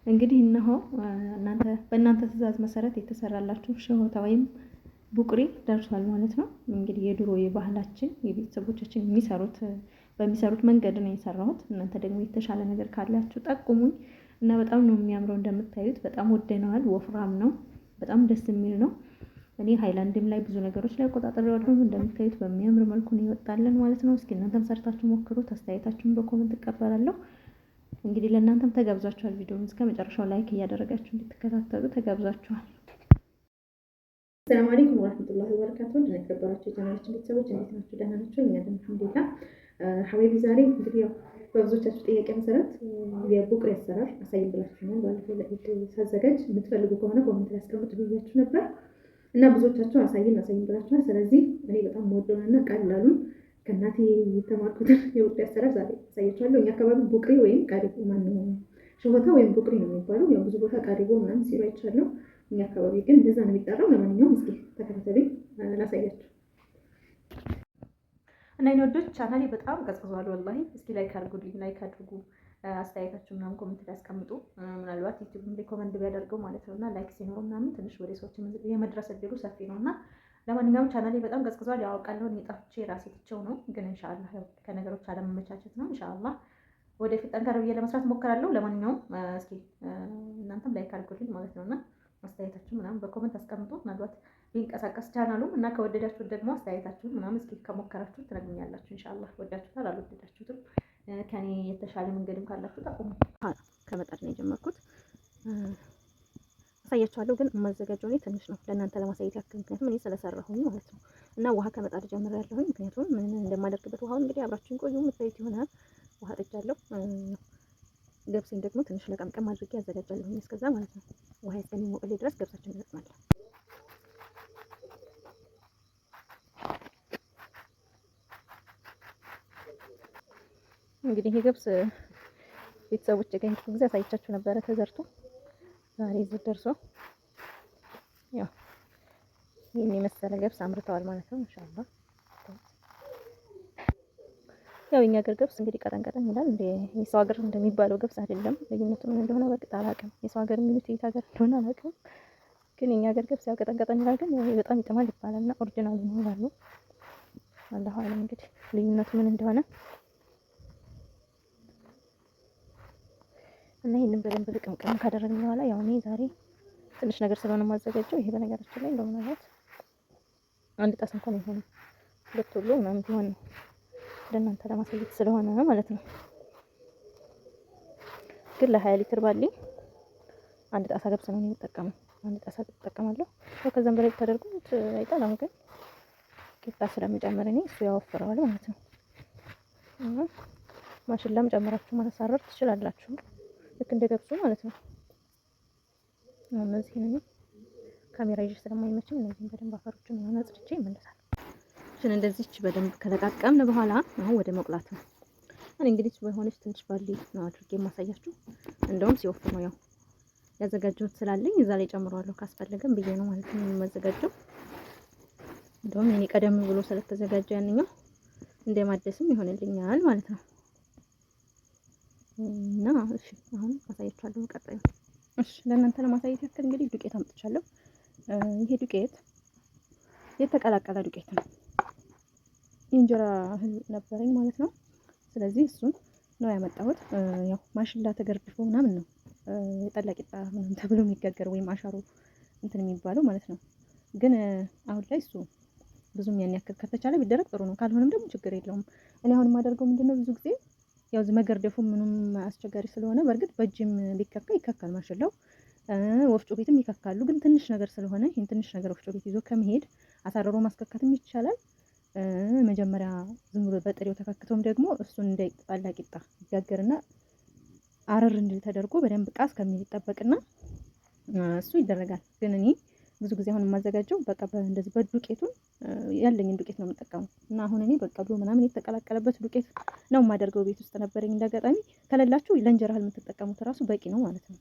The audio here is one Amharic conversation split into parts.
እንግዲህ እነሆ በእናንተ ትዕዛዝ መሰረት የተሰራላችሁ ሸሆታ ወይም ቡቅሪ ደርሷል ማለት ነው። እንግዲህ የድሮ የባህላችን የቤተሰቦቻችን በሚሰሩት መንገድ ነው የሰራሁት። እናንተ ደግሞ የተሻለ ነገር ካላችሁ ጠቁሙኝ እና በጣም ነው የሚያምረው። እንደምታዩት በጣም ወደነዋል። ወፍራም ነው፣ በጣም ደስ የሚል ነው። እኔ ሃይላንድም ላይ ብዙ ነገሮች ላይ ቆጣጥሬዋለሁ። እንደምታዩት በሚያምር መልኩ ነው ይወጣልን ማለት ነው። እስኪ እናንተም ሰርታችሁ ሞክሩት። አስተያየታችሁን በኮሜንት እቀበላለሁ። እንግዲህ ለእናንተም ተጋብዛችኋል። ቪዲዮውን እስከ መጨረሻው ላይክ እያደረጋችሁ እንድትከታተሉ ተጋብዛችኋል። ሰላም አለይኩም ወራህመቱላሂ ወበረካቱ። የተከበራችሁ የቻናላችን ቤተሰቦች እንዴት ናችሁ? ደህና ናችሁ? እኛ አልሐምዱሊላህ። ሐቢቢ ዛሬ እንግዲህ ያው በብዙዎቻችሁ ጥያቄ መሰረት የቡቅሪ አሰራር አሳይን ብላችሁኛል። ባለፈው ለኢድ ሳዘጋጅ የምትፈልጉ ከሆነ ኮሜንት ላይ አስቀምጡ ብያችሁ ነበር እና ብዙዎቻችሁ አሳይን ብላችኋል። ስለዚህ እኔ በጣም ወደውና ቀላሉን ከእናቴ የተማርኩትን የቡቅሪ አሰራር ዛሬ አሳያችኋለሁ። እኛ አካባቢ ቡቅሪ ወይም ቃሪቦ ሸሆታ ወይም ቡቅሪ ነው የሚባለው። ያው ብዙ ቦታ ቃሪቦ ምናምን ሲሉ አይቻለሁ። እኛ አካባቢ ግን እንደዛ ነው የሚጠራው። ለማንኛውም እስኪ ተከታተሉኝ ላሳያችሁ። እና የወዶች ቻናሌ በጣም ቀዝቅዟል ወላሂ። እስኪ ላይክ አድርጉልኝ፣ ላይክ አድርጉ፣ አስተያየታችሁ ምናምን ኮሜንት ላይ አስቀምጡ። ምናልባት ዩቲዩብም ሪኮመንድ ቢያደርገው ማለት ነው እና ላይክ ሲኖረው ምናምን ትንሽ ወደ ሰዎች የመድረስ እድሉ ሰፊ ነው እና ለማንኛውም ቻናሌ በጣም ቀዝቅዟል። ያውቃለሁ የጠፍቼ ራሴ ትቼው ነው፣ ግን ኢንሻአላህ ያው ከነገሮች አለመመቻቸት ነው። ኢንሻአላህ ወደፊት ጠንከር ብዬ ለመስራት ሞክራለሁ። ለማንኛውም እስኪ እናንተም ላይክ አድርጉልኝ ማለት ነውና አስተያየታችሁን ምናምን በኮሜንት አስቀምጡ። ምናልባት ቢንቀሳቀስ ቻናሉም እና ከወደዳችሁት ደግሞ አስተያየታችሁን ምናምን እስኪ ከሞከራችሁ ትነግሩኛላችሁ። ኢንሻአላህ ወዳችሁታል አልወደዳችሁትም ከኔ የተሻለ መንገድም ካላችሁ ጠቁሙ። ከመጣድ ነው የጀመርኩት። አሳያችኋለሁ፣ ግን የማዘጋጀው እኔ ትንሽ ነው ለእናንተ ለማሳየት ያክል፣ ምክንያቱም እኔ ስለሰራሁኝ ማለት ነው። እና ውሃ ከመጣድ ጀምሬያለሁኝ፣ ምክንያቱም ምን እንደማደርግበት ውሃውን እንግዲህ አብራችሁን ቆዩ፣ የምታዩት ይሆናል። ውሃ ጥጃለሁ። ገብሴን ደግሞ ትንሽ ለቀምቀም አድርጌ አዘጋጃለሁ እስከዛ ማለት ነው። ውሃ እስከሚሞቅልኝ ድረስ ገብሳችን እንጠቅማለን። እንግዲህ ይሄ ገብስ ቤተሰቦች ጋር ብዙ ጊዜ አሳይቻችሁ ነበረ ተዘርቶ ዛሬ እዚህ ደርሶ ያው ይሄን የመሰለ ገብስ አምርተዋል ማለት ነው። ኢንሻአላህ ያው የኛ ሀገር ገብስ እንግዲህ ቀጠን ቀጠን ይላል። እንደ የሰው ሀገር እንደሚባለው ገብስ አይደለም። ልዩነቱ ምን እንደሆነ በቅጥ አላውቅም። የሰው ሀገር የሚሉት የት ሀገር እንደሆነ አላውቅም። ግን የኛ ሀገር ገብስ ያው ቀጠን ቀጠን ይላል፣ ግን በጣም ይጥማል ይባላልና ኦሪጂናል ነው ይላሉ። አላህ አለም እንግዲህ ልዩነቱ ምን እንደሆነ እና ይሄንን በደንብ ልቅምቅም ካደረግን በኋላ ያው እኔ ዛሬ ትንሽ ነገር ስለሆነ ማዘጋጀው ይሄ በነገራችን ላይ እንደው ማለት አንድ ጣሳ እንኳን ይሆን ሁለት ወሎ ምናምን ቢሆን ነው ለእናንተ ለማሳየት ስለሆነ ማለት ነው። ግን ለ20 ሊትር ባሊ አንድ ጣሳ ገብስ ነው የሚጠቀመው። አንድ ጣሳ እጠቀማለሁ። ከዛም በላይ ተደርጎት አይጣላም፣ ግን ቂጣ ስለምጨምር እኔ እሱ ያወፍረዋል ማለት ነው። ማሽላም ጨምራችሁ ማሳረር ትችላላችሁ፣ ልክ እንደ ገብሱ ማለት ነው። እነዚህ ነው ካሜራ ይዤ ስለማይመችኝ እነዚህን በደንብ አፈሮችን ነው አጽድቼ እመለሳለሁ። እሺ እንደዚህች በደንብ ከለቃቀምን በኋላ አሁን ወደ መቁላት ነው። እኔ እንግዲህ በሆነች ትንሽ ባሊ ነው አድርጌ የማሳያችሁ። እንደውም ሲወፍር ነው ያው ያዘጋጀሁት ስላለኝ እዛ ላይ ጨምረዋለሁ ካስፈለገም ብዬ ነው ማለት ነው የማዘጋጀው። እንደውም እኔ ቀደም ብሎ ስለተዘጋጀ ያንኛው እንደማደስም ይሆንልኛል ማለት ነው። እና እሺ አሁን አሳያችኋለሁ ቀጣዩ። እሺ ለእናንተ ለማሳየት ያክል እንግዲህ ዱቄት አምጥቻለሁ። ይሄ ዱቄት የተቀላቀለ ዱቄት ነው። የእንጀራ እህል ነበረኝ ማለት ነው። ስለዚህ እሱን ነው ያመጣሁት። ያው ማሽላ ተገርድፎ ምናምን ነው የጠላቂጣ ምናምን ተብሎ የሚጋገር ወይም አሻሮ እንትን የሚባለው ማለት ነው። ግን አሁን ላይ እሱ ብዙም ያን ያክል ከተቻለ ቢደረግ ጥሩ ነው። ካልሆነም ደግሞ ችግር የለውም። እኔ አሁን የማደርገው ምንድነው ብዙ ጊዜ ያው መገርደፉ ምንም አስቸጋሪ ስለሆነ በእርግጥ በእጅም ሊከካ ይከካል ማሽላው፣ ወፍጮ ቤትም ይከካሉ። ግን ትንሽ ነገር ስለሆነ ይሄን ትንሽ ነገር ወፍጮ ቤት ይዞ ከመሄድ አሳርሮ ማስከካትም ይቻላል። መጀመሪያ ዝም ብሎ በጥሬው ተከክቶም ደግሞ እሱን እንዳይጣላ ቂጣ ይጋገርና አረር እንዲል ተደርጎ በደንብ ቃስ ከሚል ይጠበቅና እሱ ይደረጋል። ግን እኔ ብዙ ጊዜ አሁን የማዘጋጀው በቃ እንደዚህ በዱቄቱን ያለኝን ዱቄት ነው የምጠቀመው። እና አሁን እኔ በቀሎ ምናምን የተቀላቀለበት ዱቄት ነው የማደርገው። ቤት ውስጥ ነበረኝ እንዳጋጣሚ። ከሌላችሁ ለእንጀራ እህል የምትጠቀሙት ራሱ በቂ ነው ማለት ነው።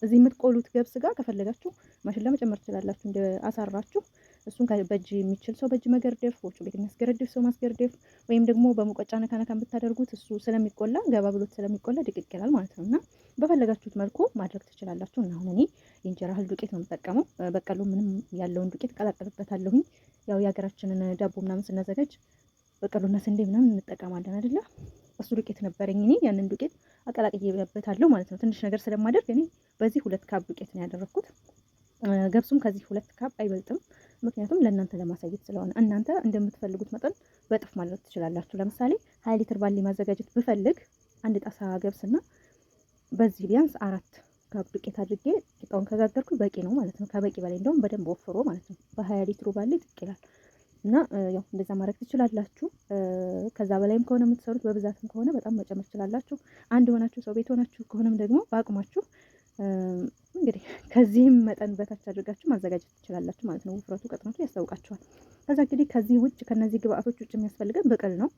እዚህ የምትቆሉት ገብስ ጋር ከፈለጋችሁ ማሽላ መጨመር ትችላላችሁ እንደ አሳራችሁ። እሱን በእጅ የሚችል ሰው በእጅ መገርደፍ፣ ወፍጮ ቤት የሚያስገረድፍ ሰው ማስገረድፍ፣ ወይም ደግሞ በሙቀጫ ነካ ብታደርጉት እሱ ስለሚቆላ ገባ ብሎት ስለሚቆላ ድቅቅ ይላል ማለት ነው። እና በፈለጋችሁት መልኩ ማድረግ ትችላላችሁ። እና አሁን እኔ የእንጀራ እህል ዱቄት ነው የምጠቀመው። በቀሉ ምንም ያለውን ዱቄት ቀላቀልበታለሁኝ። ያው የሀገራችንን ዳቦ ምናምን ስናዘጋጅ በቀሉና ስንዴ ምናምን እንጠቀማለን አይደለ? እሱ ዱቄት ነበረኝ እኔ ያንን ዱቄት አቀላቅዬበታለሁ ማለት ነው። ትንሽ ነገር ስለማደርግ እኔ በዚህ 2 ካፕ ዱቄት ነው ያደረኩት። ገብሱም ከዚህ 2 ካፕ አይበልጥም። ምክንያቱም ለእናንተ ለማሳየት ስለሆነ እናንተ እንደምትፈልጉት መጠን በጥፍ ማድረግ ትችላላችሁ። ለምሳሌ 20 ሊትር ባሊ ማዘጋጀት ብፈልግ አንድ ጣሳ ገብስና በዚህ ቢያንስ 4 ካፕ ዱቄት አድርጌ ቂጣውን ከጋገርኩ በቂ ነው ማለት ነው። ከበቂ በላይ እንደውም በደንብ ወፍሮ ማለት ነው። በ20 ሊትሩ ባሊ ጥቅ ይላል እና ያው እንደዛ ማድረግ ትችላላችሁ። ከዛ በላይም ከሆነ የምትሰሩት በብዛትም ከሆነ በጣም መጨመር ትችላላችሁ። አንድ ሆናችሁ ሰው ቤት ሆናችሁ ከሆነም ደግሞ በአቅማችሁ እንግዲህ ከዚህም መጠን በታች አድርጋችሁ ማዘጋጀት ትችላላችሁ ማለት ነው። ውፍረቱ ቅጥነቱ ያስታውቃችኋል። ከዛ እንግዲህ ከዚህ ውጭ ከነዚህ ግብአቶች ውጭ የሚያስፈልገን ብቅል ነው።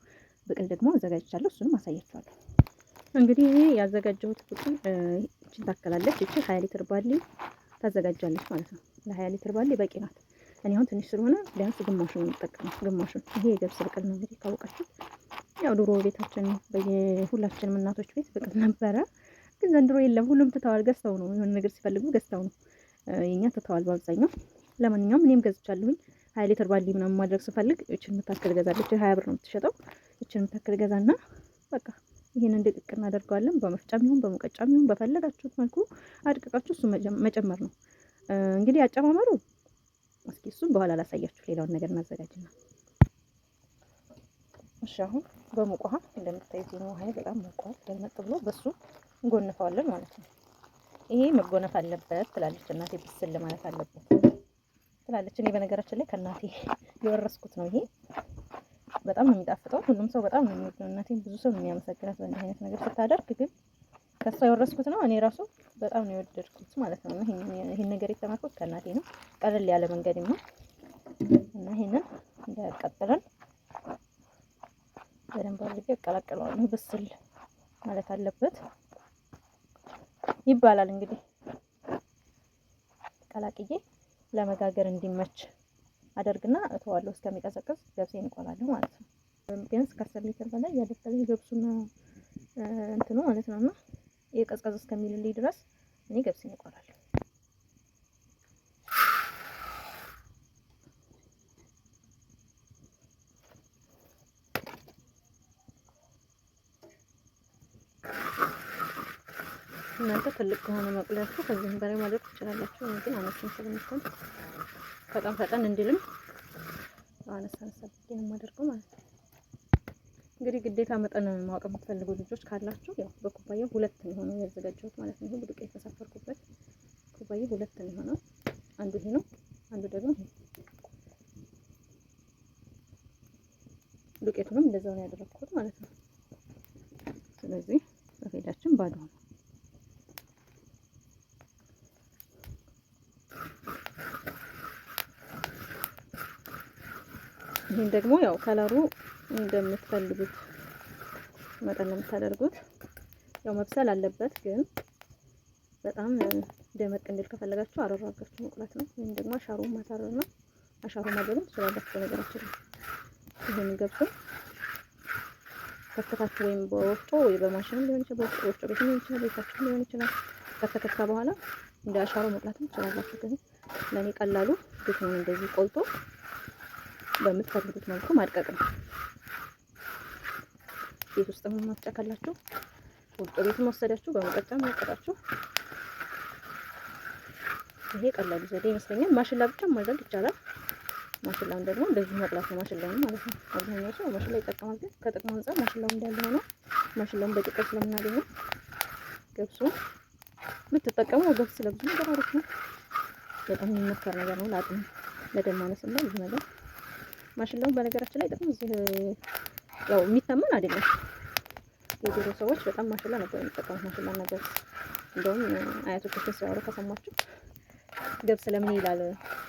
ብቅል ደግሞ አዘጋጅቻለሁ። እሱንም አሳያችኋለሁ። እንግዲህ ይሄ ያዘጋጀሁት ብቅል እቺን ታከላለች። እቺ 20 ሊትር ባሊ ታዘጋጃለች ማለት ነው። ለ20 ሊትር ባሊ በቂ ናት። እኔ አሁን ትንሽ ስለሆነ ቢያንስ ግማሹን የምጠቀመው ግማሹን። ይሄ የገብስ ብቅል ነው እንግዲህ ካወቃችሁ። ያው ድሮ ቤታችን በየሁላችንም እናቶች ቤት ብቅል ነበረ፣ ግን ዘንድሮ የለም። ሁሉም ትተዋል። ገዝተው ነው የሆነ ነገር ሲፈልጉ ገዝተው ነው። የኛ ትተዋል በአብዛኛው። ለማንኛውም እኔም ገዝቻለሁኝ። 20 ሊትር ባሊ ምናምን ማድረግ ስፈልግ እችን የምታክል ገዛለች። 20 ብር ነው የምትሸጠው። እችን የምታክል ገዛና በቃ ይሄንን ድቅቅ እናደርገዋለን። በመፍጫም ይሁን በሙቀጫም ይሁን በፈለጋችሁት መልኩ አድቅቃችሁ እሱ መጨመር ነው። እንግዲህ አጨማመሩ እስኪ እሱን በኋላ ላሳያችሁ። ሌላውን ነገር እናዘጋጅና እሺ። አሁን በሙቅ ውሃ እንደምታዩት ነው። ውሃ በጣም ሞቋል። ገልመጥ ብሎ በሱ እንጎንፈዋለን ማለት ነው። ይሄ መጎነፍ አለበት ትላለች እናቴ። ብስል ማለት አለበት ትላለች። እኔ በነገራችን ላይ ከእናቴ የወረስኩት ነው። ይሄ በጣም ነው የሚጣፍጠው። ሁሉም ሰው በጣም ነው የሚወደው። እናቴም ብዙ ሰው ነው የሚያመሰግናት በእንዲህ አይነት ነገር ስታደርግ፣ ግን ከሷ የወረስኩት ነው። እኔ ራሱ በጣም ነው የወደድኩት ማለት ነው። ይሄን ነገር የተማርኩት ከእናቴ ነው። ቀለል ያለ መንገድ ነው እና ይሄንን እንዳያቃጥለን በደንብ አድርጌ አቀላቅለዋለሁ። ብስል ማለት አለበት ይባላል። እንግዲህ ቀላቅዬ ለመጋገር እንዲመች አደርግና እተዋለሁ እስከሚቀዘቅዝ። ገብሴን እቆላለሁ ማለት ነው። ቢያንስ ከ10 ሊትር በላይ ያደርጋል ገብሱና እንትኑ ማለት ነውና የቀዝቀዝ እስከሚልልኝ ድረስ እኔ ገብሴን እቆላለሁ። እናንተ ትልቅ ከሆነ መቁላችሁ ከዚህም በላይ ማድረግ ትችላላችሁ። እኔ ግን አነስም ስለምትሆን ፈጠን እንዲልም አነሳ አድርጌ ነው የማደርገው ማለት ነው። እንግዲህ ግዴታ መጠን ማወቅ የምትፈልጉ ልጆች ካላችሁ ያው በኩባያው 2 ነው የሆነው ያዘጋጀሁት ማለት ነው። ዱቄት የተሰፈርኩበት ኩባያው 2 ነው የሆነው። አንዱ ይሄ ነው፣ አንዱ ደግሞ ይሄ። ዱቄቱንም እንደዛው ነው ያደረኩት ማለት ነው። ስለዚህ ሰፌዳችን ባዶ ነው። ይሄን ደግሞ ያው ከለሩ እንደምትፈልጉት መጠን ነው የምታደርጉት። ያው መብሰል አለበት፣ ግን በጣም ደመቅ እንዲል ከፈለጋችሁ አረር አድርጋችሁ መቁላት ነው። ወይም ደግሞ አሻሮ ማሳረር ነው። አሻሮ ማድረግ ትችላላችሁ። ነገራችን ይሄን ገብቶ ከተከታችሁ ወይም በወፍጮ ወይ በማሽን ሊሆን ይችላል፣ በወፍጮ ቤት ሊሆን ይችላል፣ ቤታችሁ ሊሆን ይችላል። ከተከታ በኋላ እንደ አሻሮ መቁላት ትችላላችሁ። ግን ለኔ ቀላሉ ቤቱን እንደዚህ ቆልቶ በምትፈልጉት መልኩ ማድቀቅ ነው። ቤት ውስጥ መፍጫ ካላችሁ ወፍጮ ቤት ወሰዳችሁ በመቀጫ ማቀጣችሁ። ይሄ ቀላሉ ዘዴ ይመስለኛል። ማሽላ ብቻ ማድረግ ይቻላል። ማሽላውን ደግሞ እንደዚህ መቅላት ነው። ማሽላውን ማለት ነው። አብዛኛው ሰው ማሽላ ይጠቀማል፣ ግን ከጥቅሙ አንፃር ማሽላው እንዳለ ሆኖ ማሽላውን በጥቅል ስለምናገኘው ገብሱ ብትጠቀሙ ገብስ ለብዙ ነገር አሪፍ ነው። በጣም የሚመከር ነገር ነው። ለአጥም ለደም ማነስ እና ብዙ ነገር ማሽላውን በነገራችን ላይ ጥቅም እዚህ ያው የሚታመን አይደለም። የድሮ ሰዎች በጣም ማሽላ ነበር የሚጠቀሙት። ማሽላ እና ገብስ እንደውም አያቶቻችን ሲያወሩ ከሰማችሁ ገብስ ለምን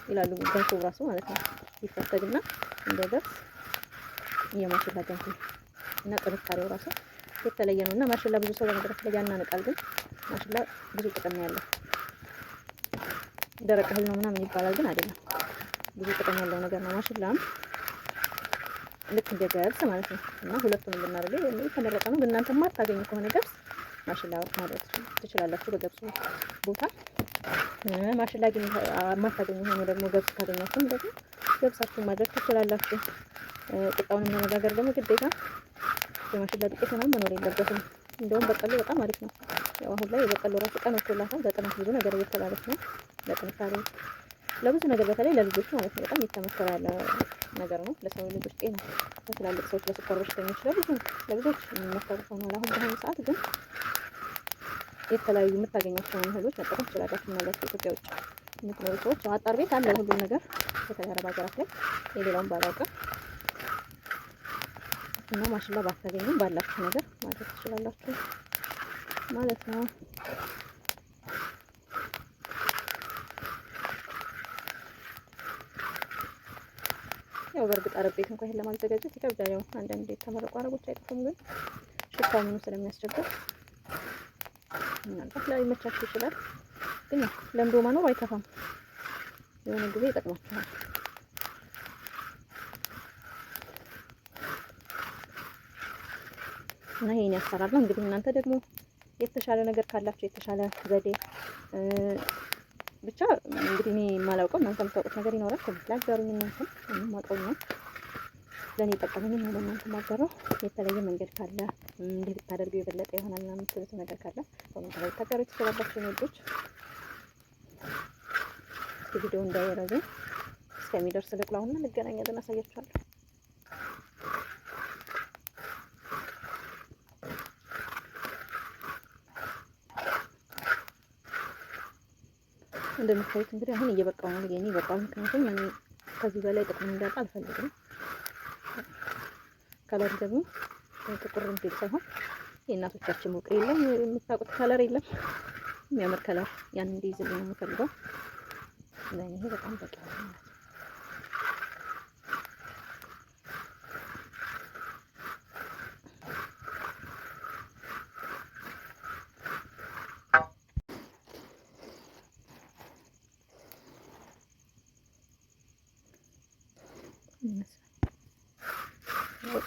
ይላሉ ገንፎ ራሱ ማለት ነው ይፈተግና እንደ ገብስ የማሽላ ገንፎ እና ጥንካሬው ራሱ የተለየ ነው። እና ማሽላ ብዙ ሰው በነገራችን ላይ ያናንቃል፣ ግን ማሽላ ብዙ ጥቅም ያለው ደረቅ እህል ነው ምናምን ይባላል፣ ግን አይደለም። ብዙ ጥቅም ያለው ነገር ነው። ማሽላም ልክ እንደ ገብስ ማለት ነው እና ሁለቱንም ብናደርገው የተመረጠ ነው። ግን እናንተ የማታገኙ ከሆነ ገብስ ማሽላ ማድረግ ትችላላችሁ በገብሱ ቦታ። ማሽላ ግን የማታገኙ ሆኖ ደግሞ ገብስ ካገኛችሁ ደግሞ ገብሳችሁን ማድረግ ትችላላችሁ። ቂጣውን ለመጋገር ደግሞ ግዴታ የማሽላ ዱቄት ምናምን መኖር የለበትም። እንደውም በቀሎ በጣም አሪፍ ነው። ያው አሁን ላይ የበቀሎ ራሱ ቀን ወጥቶላታል። በጥናት ብዙ ነገር እየተባለች ነው። ለጥንካሬ ለብዙ ነገር በተለይ ለልጆች ማለት ነው በጣም እየተመከረ ያለ ነገር ነው። ለሰው ልጆች ጤና፣ ለትላልቅ ሰዎች፣ ለስኳር በሽተኞች፣ ለብዙዎች የሚመከሩት ሆኗል። አሁን በአሁኑ ሰዓት ግን የተለያዩ የምታገኛቸውን እህሎች መጠቀም ትችላላችሁ። ምናልባት ኢትዮጵያ ውጭ የምትኖሩ ሰዎች አጣር ቤት አለ ሁሉም ነገር በተለይ አረብ ሀገራት ላይ የሌላውን ባላውቅም እና ማሽላ ባታገኙ ባላችሁ ነገር ማድረግ ትችላላችሁ ማለት ነው። ያው በእርግጥ አረብ ቤት እንኳን ይሄን ለማዘጋጀት ይከብዳል። ያው አንዳንድ የተመረቁ አረቦች አይጠፉም፣ ግን ሽታው ምኑ ስለሚያስቸግር ምናልባት ላይመቻችሁ ይችላል። ግን ያው ለምዶ መኖር አይከፋም፣ የሆነ ጊዜ ይጠቅማችኋል። እና ይሄን ያሰራል ነው እንግዲህ። እናንተ ደግሞ የተሻለ ነገር ካላችሁ የተሻለ ዘዴ ብቻ እንግዲህ እኔ የማላውቀው እናንተ የምታውቁት ነገር ይኖራል። ኮሜንት ላይ አጋሩኝ። እናንተ የማውቀው ነው ለኔ ጠቀመኝ ነው ለእናንተ ማጋራው። የተለየ መንገድ ካለ እንዴት ብታደርገው የበለጠ ይሆናል እና የምትሉት ነገር ካለ ኮሜንት ላይ ታጋሩ ትችላላችሁ። ወዶች ቪዲዮ እንዳይረዝም እስከሚደርስ ልቅላውና እንገናኛለን፣ አሳያችኋለሁ። እንደምታዩት እንግዲህ አሁን እየበቃው ነው የኔ በቃው። ምክንያቱም እኔ ከዚህ በላይ ጥቅም እንዳጣ አልፈልግም። ከለር ደግሞ ጥቁር እንዲል ሳይሆን የእናቶቻችን ሙቅ የለም የምታውቁት ከለር የለም የሚያምር ከለር ያን እንዲይዝልኝ ነው የምፈልገው። ለኔ ይሄ በጣም በቂ ነው ማለት ነው።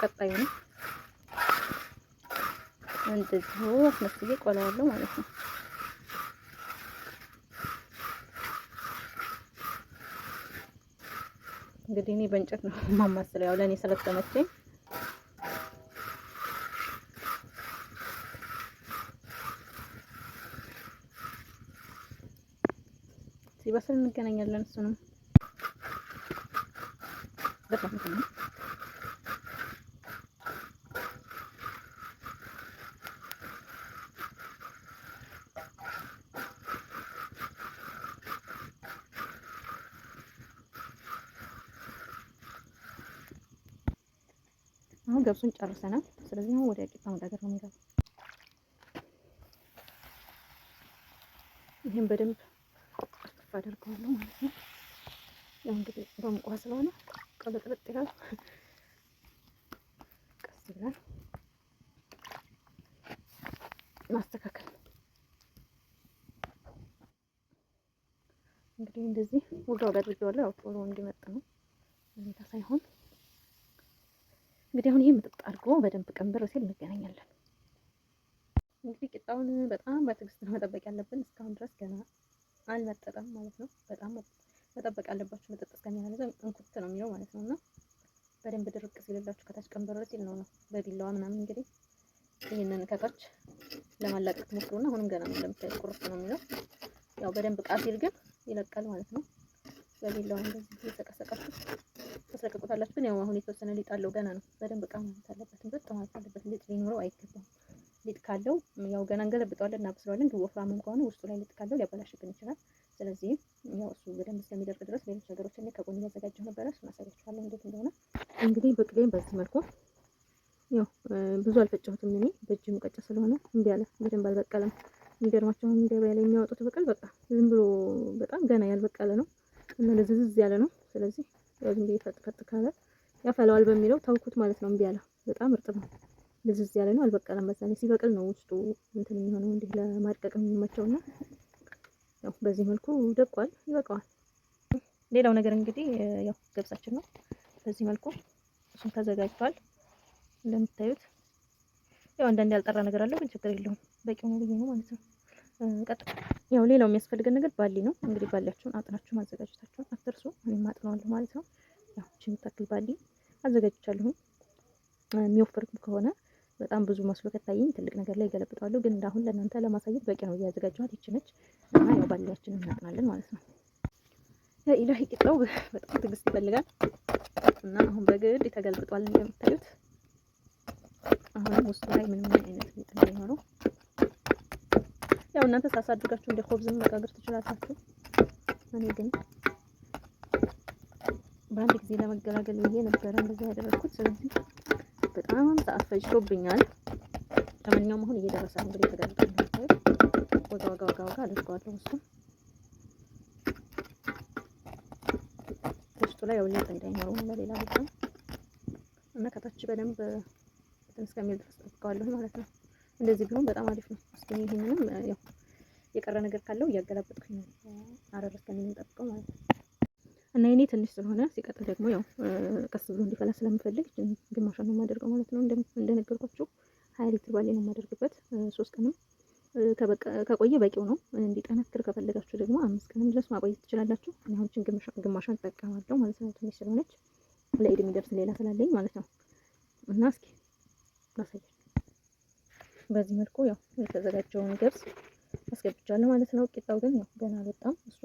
ቀጣዩ ነው እንደዚህ አስመስዬ ቆላዋለሁ ማለት ነው። እንግዲህ እኔ በእንጨት ነው ማማስለው ያው ለኔ ስለተመቸኝ ሲበስል እንገናኛለን። እሱንም በጣም ነው አሁን ገብሱን ጨርሰናል። ስለዚህ አሁን ወደ ቂጣ መጋገር ነው የሚገባው። ይሄን በደንብ አጥፍ አደርገዋለሁ ማለት ነው። ያው እንግዲህ በሙቋ ስለሆነ ቀለጥለጥ ይላል። ቀስ ይላል ማስተካከል። እንግዲህ እንደዚህ ወጋው ጋር አድርጌዋለሁ። ያው ቶሎ እንዲመጥ ነው ሁኔታ ሳይሆን እንግዲህ አሁን ይሄ ምጥጥ አድርጎ በደንብ ቀንበር ሲል እንገናኛለን። እንግዲህ ቂጣውን በጣም በትዕግስት ነው መጠበቅ ያለብን። እስካሁን ድረስ ገና አልመጠጠም ማለት ነው። በጣም መጠበቅ አለባችሁ። መጠጥ እስከሚያነዛ እንኩት ነው የሚለው ማለት ነውና በደንብ ድርቅ ሲልላችሁ ከታች ቀንበር ሲል ነው በቢላዋ ምናምን እንግዲህ ይሄንን ከታች ለማላቀቅ ትሞክሩና አሁንም ገና ነው እንደምታዩት ቁርጥ ነው የሚለው። ያው በደንብ ቃሲል ግን ይለቃል ማለት ነው። በቢላዋ እንደዚህ እየተቀሰቀሱ ተሰቀቁታላችሁ። ግን ያው አሁን የተወሰነ ሊጥ አለው ገና ነው። በደንብ ቃ ማለት አለበት፣ እንዴት ማለት አለበት። ሊጥ ሊኖረው አይገባም። ሊጥ ካለው ያው ገና እንገለብጠዋለን፣ እናበስለዋለን። ግን ወፍራምም ከሆነ ውስጡ ላይ ሊጥ ካለው ሊያበላሽብን ይችላል። ስለዚህ ያው እሱ በደንብ እስከሚደርቅ ድረስ ሌሎች ነገሮችን ላይ ከጎን እያዘጋጀሁ ነበረ። እሱን አሳያችኋለሁ እንዴት እንደሆነ። እንግዲህ በቅሌን በዚህ መልኩ ያው ብዙ አልፈጨሁትም እኔ በእጅ ሙቀጫ ስለሆነ እምቢ አለ፣ በደንብ አልበቀለም። የሚገርማቸው አሁን ገበያ ላይ የሚያወጡት በቀል በቃ ዝም ብሎ በጣም ገና ያልበቀለ ነው እና ለዝዝዝ ያለ ነው። ስለዚህ ያው ዝም ብዬ ፈጥ ካለ ያፈላዋል በሚለው ተውኩት ማለት ነው። እምቢ አለ፣ በጣም እርጥብ ነው፣ ልዝዝ ያለ ነው፣ አልበቀለም። በዛኔ ሲበቅል ነው ውስጡ እንትን የሚሆነው እንዲህ ለማድቀቅ የሚመቸውና ያው በዚህ መልኩ ደቋል፣ ይበቃዋል። ሌላው ነገር እንግዲህ ያው ገብሳችን ነው። በዚህ መልኩ እሱም ተዘጋጅቷል እንደምታዩት። ያው አንዳንድ ያልጠራ ነገር አለው ግን ችግር የለውም በቂው ነው ብዬ ነው ማለት ነው። ያው ሌላው የሚያስፈልገን ነገር ባሊ ነው። እንግዲህ ባሊያችሁን አጥናችሁ ማዘጋጀታችሁን አትርሱ። እኔም አጥነዋለሁ ማለት ነው። ያው እቺ የምታክል ባሊ አዘጋጅቻለሁ። የሚወፍር ከሆነ በጣም ብዙ መስሎ ከታየኝ ትልቅ ነገር ላይ ገለብጠዋለሁ። ግን እንዳሁን ለእናንተ ለማሳየት በቂ ነው እያዘጋጀኋት ይቺ ነች። እና ያው ባሊያችንን እናጥናለን ማለት ነው። ለኢላሂ ቂጣው በጣም ትዕግስት ይፈልጋል እና አሁን በግድ ተገልብጧል እንደምታዩት። አሁንም ውስጡ ላይ ምንም አይነት ሊጥ እንዳይኖረው ያው እናንተ ሳሳድጋችሁ እንደ ሆብዝም መጋገር ትችላላችሁ። እኔ ግን በአንድ ጊዜ ለመገላገል ብዬ ነበረ እንደዛ ያደረኩት። ስለዚህ በጣም ሰዓት ፈጅቶብኛል። ለማንኛውም አሁን እየደረሰ ነው እንግዲህ ተገልብጧል እንደምታዩት። ወጋ አድርገዋለሁ። እሱ ውስጡ ላይ ያው ሊጥ እንዳይኖረው ነው ለሌላ ቦታ እና ከታች በደንብ እስከሚል ድረስ ጠብቀዋለሁ ማለት ነው። እንደዚህ ቢሆን በጣም አሪፍ ነው። እስኪ ይሄንንም ያው የቀረ ነገር ካለው እያገላበጥኩኝ ነው አረር እስከሚል ጠብቀው ማለት ነው። እና የኔ ትንሽ ስለሆነ ሲቀጥል ደግሞ ያው ቀስ ብሎ እንዲፈላ ስለምፈልግ ግማሿን ነው የማደርገው ማለት ነው። እንደነገርኳችሁ 20 ሊትር ባሊ ነው የማደርግበት። 3 ቀንም ከቆየ በቂው ነው። እንዲጠነክር ከፈለጋችሁ ደግሞ 5 ቀንም ድረስ ማቆየት ትችላላችሁ። እኔ አሁን ግማሿን እጠቀማለሁ ማለት ነው። ትንሽ ስለሆነች ለኢድ የሚደርስ ሌላ ስላለኝ ማለት ነው። እና እስኪ ላሳያችሁ። በዚህ መልኩ ያው የተዘጋጀውን ገብስ አስገብቻለሁ ማለት ነው። ቂጣው ግን ያው ገና አልወጣም። እሱ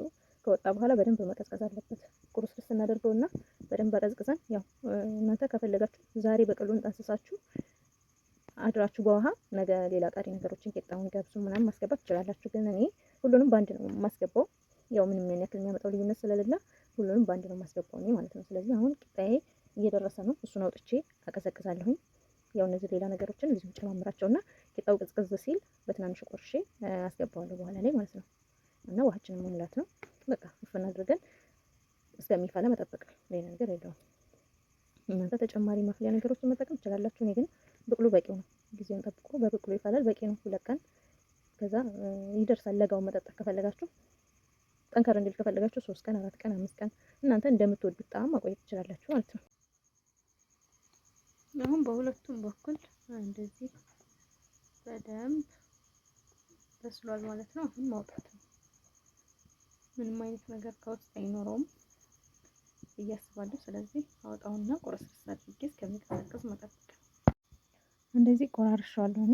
ከወጣ በኋላ በደንብ መቀዝቀዝ አለበት። ቁርስርስ እናደርገውና በደንብ አቀዝቅዘን ያው እናንተ ከፈለጋችሁ ዛሬ በቅሉን ጠንስሳችሁ አድራችሁ በውሃ ነገ ሌላ ቀሪ ነገሮችን ቂጣውን ገብሱ ምናምን ማስገባት ትችላላችሁ። ግን እኔ ሁሉንም ባንድ ነው የማስገባው። ያው ምንም ያክል የሚያመጣው ልዩነት ስለሌለ ሁሉንም ባንድ ነው የማስገባው እኔ ማለት ነው። ስለዚህ አሁን ቂጣዬ እየደረሰ ነው። እሱን አውጥቼ አቀዘቅዛለሁኝ። ያው እነዚህ ሌላ ነገሮችን እዚሁ ጨማምራቸውና ቂጣው ቅዝቅዝ ሲል በትናንሽ ቆርሼ አስገባዋለሁ በኋላ ላይ ማለት ነው። እና ውሃችንን መሙላት ነው በቃ። እፍና አድርገን እስከሚፈላ መጠበቅ፣ ሌላ ነገር የለውም። እናንተ ተጨማሪ ማፍሊያ ነገሮችን መጠቀም ትችላላችሁ። እኔ ግን ብቅሉ በቂው ነው። ጊዜውን ጠብቆ በብቅሉ ይፈላል፣ በቂ ነው። 2 ቀን ከዛ ይደርሳል። ለጋውን መጠጣት ከፈለጋችሁ ጠንከር እንዲል ከፈለጋችሁ 3 ቀን፣ 4 ቀን፣ 5 ቀን እናንተ እንደምትወዱት ጣዕም ማቆየት ትችላላችሁ ማለት ነው። አሁን በሁለቱም በኩል እንደዚህ በደንብ በስሏል ማለት ነው። አሁን ማውጣት ነው። ምንም አይነት ነገር ከውስጥ አይኖረውም ብዬ አስባለሁ። ስለዚህ አወጣውና ቁርስርስ አድርጌ እስከሚቀዘቅዝ መጠበቅ። እንደዚህ ቆራርሻለሁ እኔ።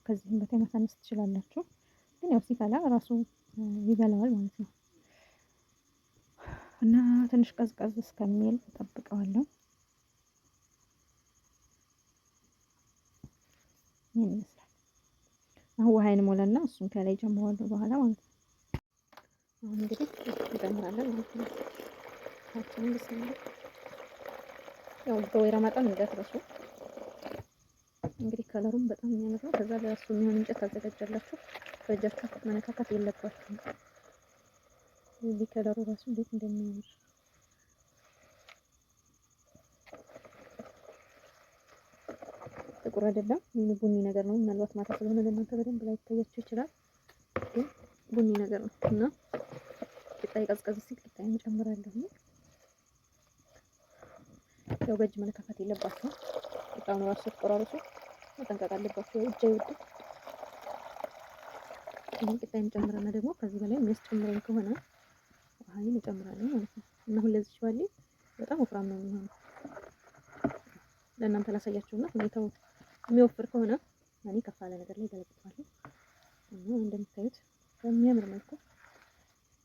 ከዚህም በታይ ማሳነስ ትችላላችሁ፣ ግን ያው ሲፈላ ራሱ ይበላዋል ማለት ነው። እና ትንሽ ቀዝቀዝ እስከሚል ጠብቀዋለሁ። ይሄን ይመስላል። አሁን ውሃዬን ሞላና እሱን ከላይ ጨምረዋለሁ በኋላ ማለት ነው። አሁን እንግዲህ እንጨምራለን ማለት ነው። ታችን በስመ ያው በወይራ መጠን እንዳትረሱ። እንግዲህ ከለሩም በጣም የሚያምር ነው። ከዛ ለራሱ የሚሆን እንጨት ታዘጋጃላችሁ። በእጃችሁ መነካካት የለባችሁም። እዚህ ከለሩ ራሱ እንዴት እንደሚያምር ጥቁር አይደለም፣ ቡኒ ነገር ነው። ምናልባት ማታ ስለሆነ ለእናንተ በደንብ ላይ ታያችሁ ይችላል፣ ግን ቡኒ ነገር ነው እና ቂጣዬ ቀዝቀዝ ሲል ቂጣዬን እንጨምራለሁ። ያው በእጅ መነካካት የለባችሁም። ቂጣውን ራሱ ስትቆራርሱ መጠንቀቅ አለባችሁ። እጅ አይወድም። ይሄን ቂጣዬን ጨምረና ደግሞ ከዚህ በላይ የሚያስጨምረኝ ከሆነ ውሃዬን እጨምራለሁ ማለት ነው። እና አሁን ለዚህ ባሊ በጣም ወፍራም ነው የሚሆነው። ለእናንተ ላሳያችሁና ሁኔታው የሚወፍር ከሆነ እኔ ከፍ ያለ ነገር ላይ ገለብጣለሁ። እና እንደምታዩት በሚያምር መልኩ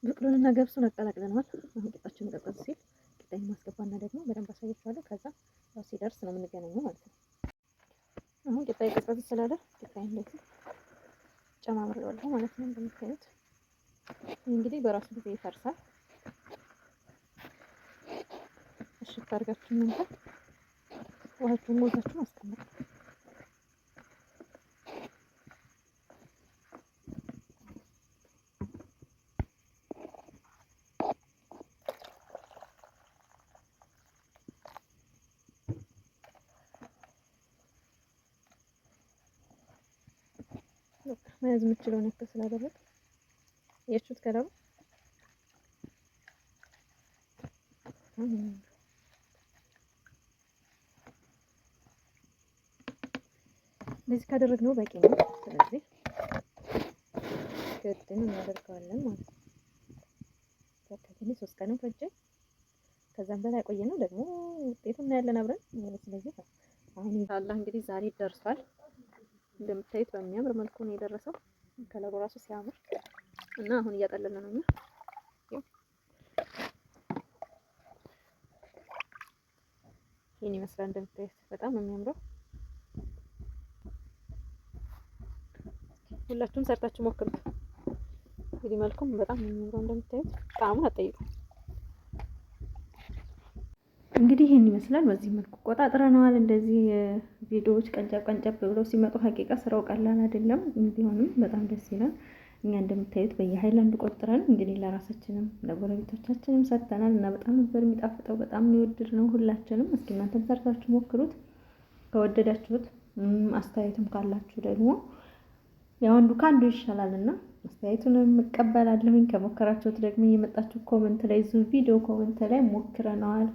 ብቅሉንና ገብሱን አቀላቅለናል። አሁን ቂጣችን ቀዝቀዝ ሲል ቂጣዬን ማስገባና ደግሞ በደንብ አሳያችኋለሁ። ከዛ ያው ሲደርስ ነው የምንገናኘው ማለት ነው። አሁን ቂጣዬ ቀዝቀዝ ስላለ ቂጣዬን እንደዚህ ጨማምሬዋለሁ ማለት ነው። እንደምታዩት እንግዲህ በራሱ ጊዜ ይፈርሳል። እሺ ታርጋችሁ እናንተ ውሃችሁን ሞልታችሁ ማስቀመጥ። መያዝ የምችለውን ያክል ስላደረግ ያችሁት ከለሩ በጣም እንደዚህ ካደረግነው በቂ ነው። ስለዚህ ግድን እናደርገዋለን ማለት ነው። ከዚህ 3 ቀን ፈጀ። ከዛም በላይ ቆየ ነው ደግሞ ውጤቱን እናያለን አብረን። ስለዚህ አሁን ኢንሻአላህ እንግዲህ ዛሬ ደርሷል። እንደምታዩት በሚያምር መልኩ ነው የደረሰው። ከለሩ ራሱ ሲያምር እና አሁን እያጠለልን ነው። ይሄን ይመስላል እንደምታዩት በጣም ነው የሚያምረው። ሁላችሁም ሰርታችሁ ሞክሩት። እንግዲህ መልኩም በጣም ነው የሚያምረው እንደምታዩት። ጣዕሙን አትጠይቁም። እንግዲህ ይሄን ይመስላል። በዚህ መልኩ ቆጣጥረነዋል። እንደዚህ ቪዲዮዎች ቀንጨብ ቀንጨብ ብለው ሲመጡ ሀቂቃ ስራው ቀላል አይደለም። ቢሆንም በጣም ደስ ይላል። እኛ እንደምታዩት በየሃይላንድ ቆጥረን እንግዲህ ለራሳችንም ለጎረቤቶቻችንም ሰጥተናል እና በጣም ነበር የሚጣፍጠው። በጣም የወደድ ነው ሁላችንም። እስኪ እናንተም ሰርታችሁ ሞክሩት ከወደዳችሁት። አስተያየትም ካላችሁ ደግሞ ያው አንዱ ካንዱ ይሻላልና አስተያየቱንም እቀበላለሁኝ። ከሞከራችሁት ደግሞ እየመጣችሁ ኮሜንት ላይ ቪዲዮ ኮሜንት ላይ ሞክረናል